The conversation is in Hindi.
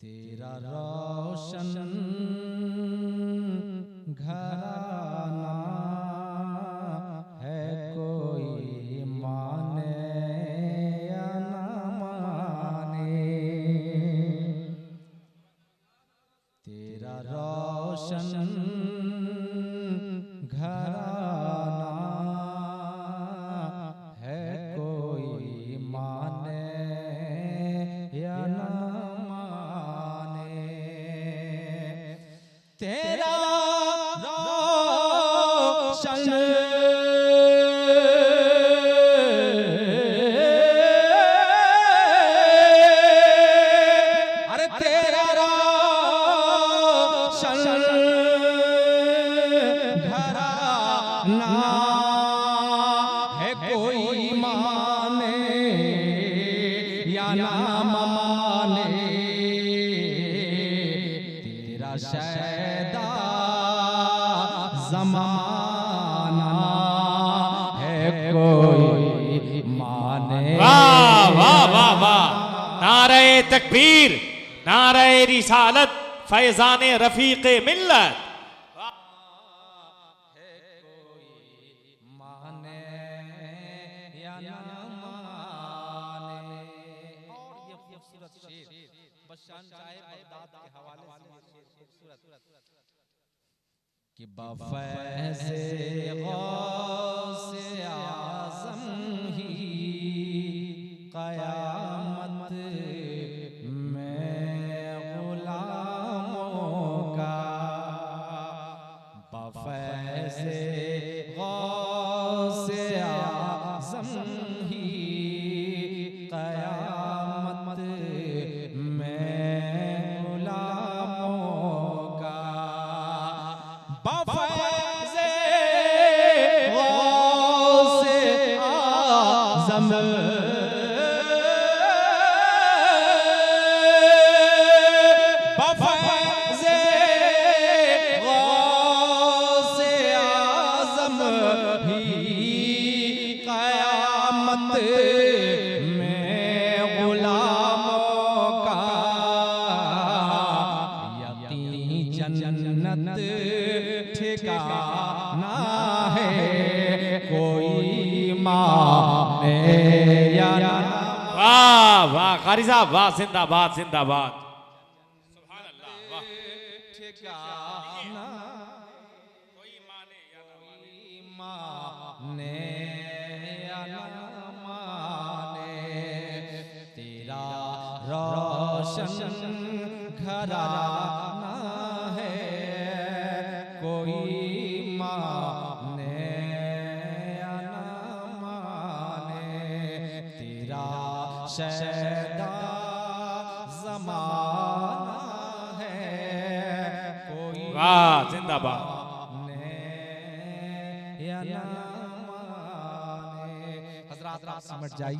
तेरा रोशन घराना है, कोई माने या न माने। तेरा रोशन घराना है, कोई माने या न माने। तेरा रोशन अरे तेरा रोशन घराना है, कोई माने या ना माने। तेरा शैदा ज़माना है, कोई माने। वाह वाह वाह वाह, नारे तकबीर, नारे रिसालत, फैजान रफीक मिल्लत। माने या ना माने। और ये खूबसूरत शेर बशान चाहे बगदाद के हवाले से खूबसूरत कि बफैज़े गौसे आज़म ही क़यामत में ग़ुलामों का। बफैज़े गौसे आज़म ही क़यामत में ग़ुलामों का। बफैज़े गौसे आज़म बफैज़े गौसे आज़म ही क़यामत में ग़ुलामों का। यकीन जन्नत ठिकाना है, कोई माने या ना। वाह वाह कारी साहब, वाह, जिंदाबाद जिंदाबाद। सुभान अल्लाह, वाह। ठिकाना कोई माने या ना माने या ना माने। तेरा रोशन घराना है, कोई माने या ना माने। तेरा शैदा ज़माना है, कोई वाह, जिंदाबाद। माने या ना माने। हज़रात आप समझ जाइए।